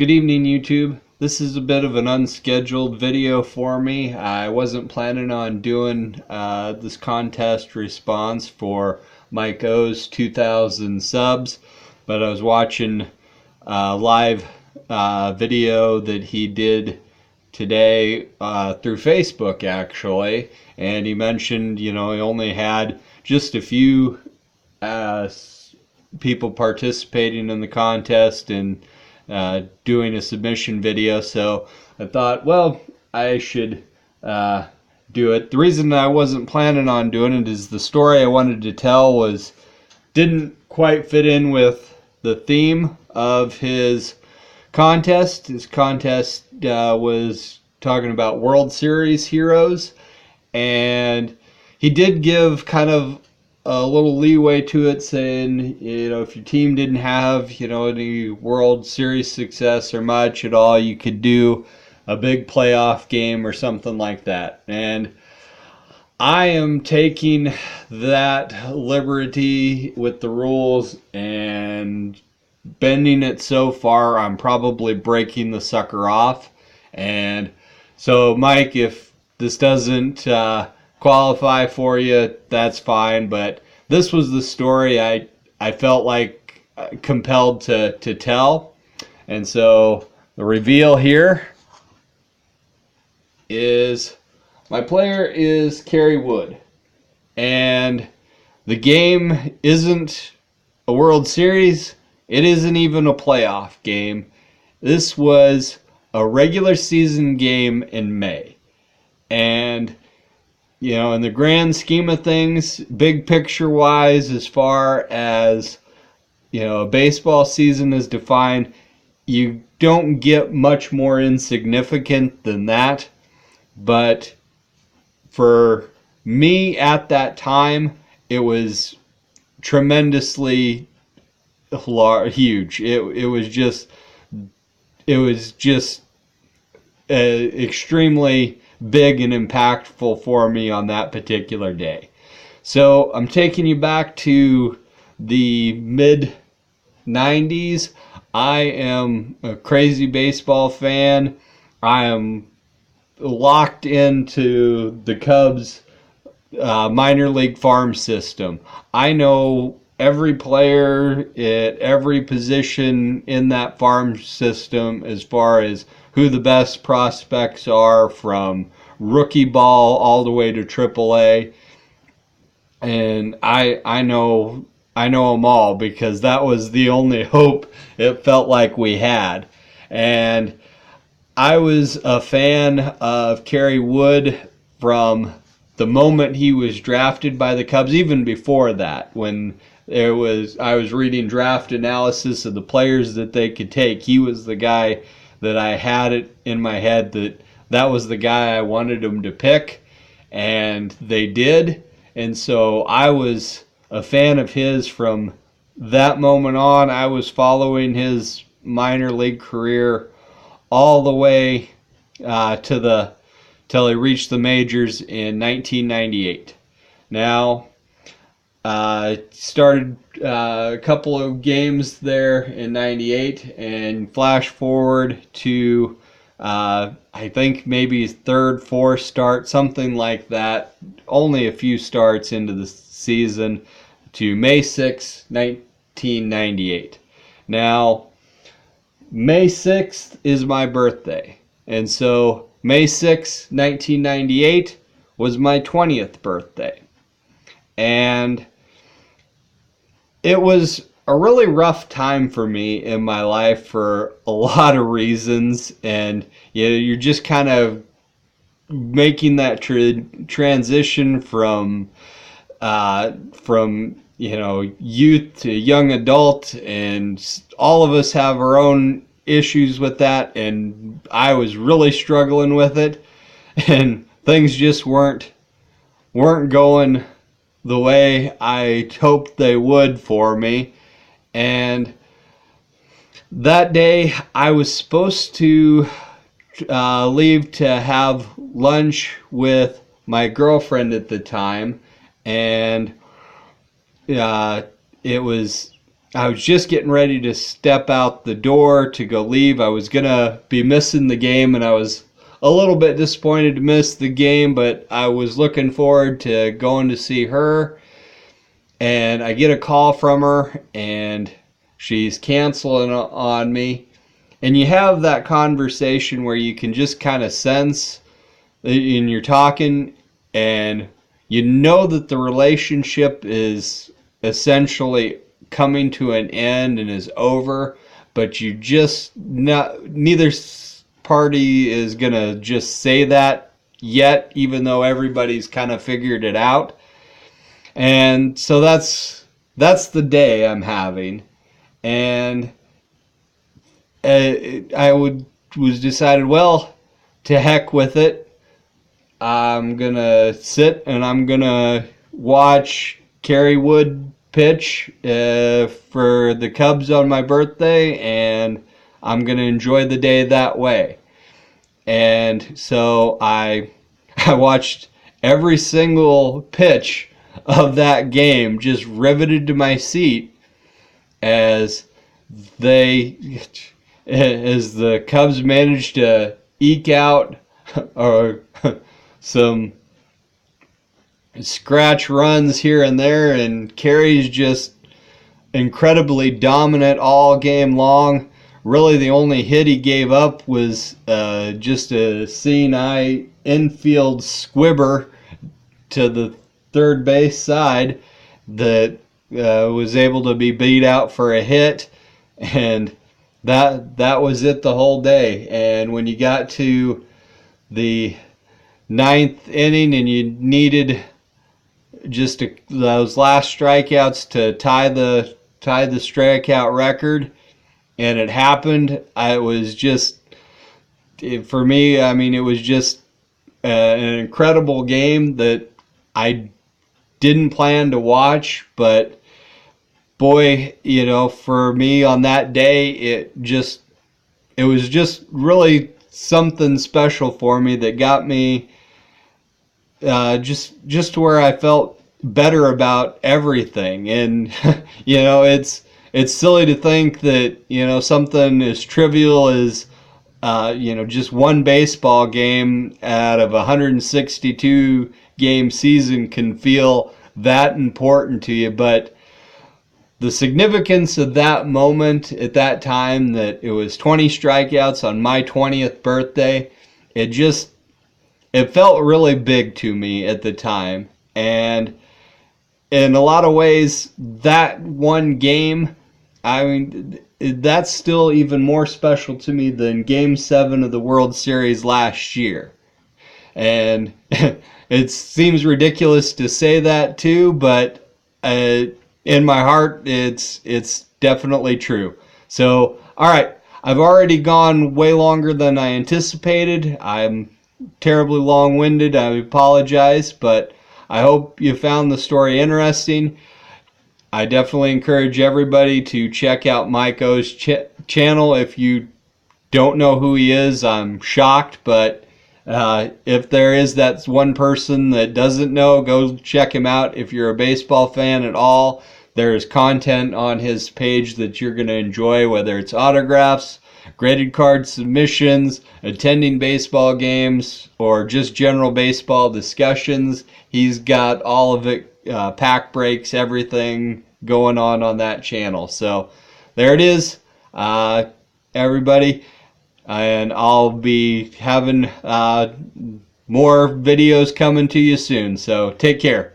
Good evening, YouTube. This is a bit of an unscheduled video for me. I wasn't planning on doing this contest response for MikeO's 2,000 subs, but I was watching a live video that he did today through Facebook, actually, and he mentioned, he only had just a few people participating in the contest and doing a submission video, so I thought, well, I should do it. The reason I wasn't planning on doing it is the story I wanted to tell didn't quite fit in with the theme of his contest. His contest was talking about World Series heroes, and he did give kind of a little leeway to it, saying, if your team didn't have, any World Series success or much at all, you could do a big playoff game or something like that. And I am taking that liberty with the rules and bending it so far, I'm probably breaking the sucker off. And so, Mike, if this doesn't qualify for you, that's fine, but this was the story I felt like compelled to tell. And so the reveal here is my player is Kerry Wood, and the game isn't a World Series, it isn't even a playoff game. This was a regular season game in May, and in the grand scheme of things, big picture wise, as far as, a baseball season is defined, you don't get much more insignificant than that. But for me at that time, it was tremendously huge. It was just extremely big and impactful for me on that particular day. So I'm taking you back to the mid 90s. I am a crazy baseball fan. I am locked into the Cubs minor league farm system. I know every player at every position in that farm system as far as who the best prospects are, from rookie ball all the way to AAA. And I know them all, because that was the only hope it felt like we had. And I was a fan of Kerry Wood from the moment he was drafted by the Cubs, even before that, when I was reading draft analysis of the players that they could take. He was the guy that I had it in my head that was the guy I wanted them to pick, and they did. And so I was a fan of his from that moment on. I was following his minor league career all the way till he reached the majors in 1998. Now, started a couple of games there in 98, and flash forward to I think maybe third, fourth start, something like that, only a few starts into the season, to May 6, 1998. Now, May 6th is my birthday, and so May 6, 1998 was my 20th birthday. And it was a really rough time for me in my life for a lot of reasons, and you're just kind of making that transition from youth to young adult, and all of us have our own issues with that, and I was really struggling with it, and things just weren't going the way I hoped they would for me. And that day I was supposed to leave to have lunch with my girlfriend at the time, and it was I was just getting ready to step out the door to go leave. I was going to be missing the game, and I was a little bit disappointed to miss the game, but I was looking forward to going to see her. And I get a call from her, and she's canceling on me. And you have that conversation where you can just kind of sense, and you're talking, and you know that the relationship is essentially coming to an end and is over, but you just neither party is gonna just say that yet, even though everybody's kind of figured it out. And so that's the day I'm having. And was decided, well, to heck with it. I'm gonna sit and I'm gonna watch Kerry Wood pitch for the Cubs on my birthday, and I'm gonna enjoy the day that way. And so I watched every single pitch of that game, just riveted to my seat as the Cubs managed to eke out or some scratch runs here and there, and Kerry's just incredibly dominant all game long. Really, the only hit he gave up was just a seeing eye infield squibber to the third base side that was able to be beat out for a hit, and that was it the whole day. And when you got to the ninth inning and you needed just those last strikeouts to tie the strikeout record, and it happened, it was just, for me, I mean, it was just an incredible game that I didn't plan to watch, but boy, you know, for me on that day, it was just really something special for me that got me just to where I felt better about everything. And you know, it's silly to think that, you know, something as trivial as you know, just one baseball game out of a 162 game season can feel that important to you. But the significance of that moment at that time, that it was 20 strikeouts on my 20th birthday, it felt really big to me at the time. And in a lot of ways, that one game, I mean, that's still even more special to me than Game 7 of the World Series last year. And it seems ridiculous to say that too, but in my heart, it's definitely true. So, all right, I've already gone way longer than I anticipated. I'm terribly long-winded. I apologize, but I hope you found the story interesting. I definitely encourage everybody to check out MikeO's channel. If you don't know who he is, I'm shocked, but if there is that one person that doesn't know, go check him out. If you're a baseball fan at all, there's content on his page that you're going to enjoy, whether it's autographs, graded card submissions, attending baseball games, or just general baseball discussions. He's got all of it, pack breaks, everything going on that channel. So there it is, everybody. And I'll be having more videos coming to you soon. So take care.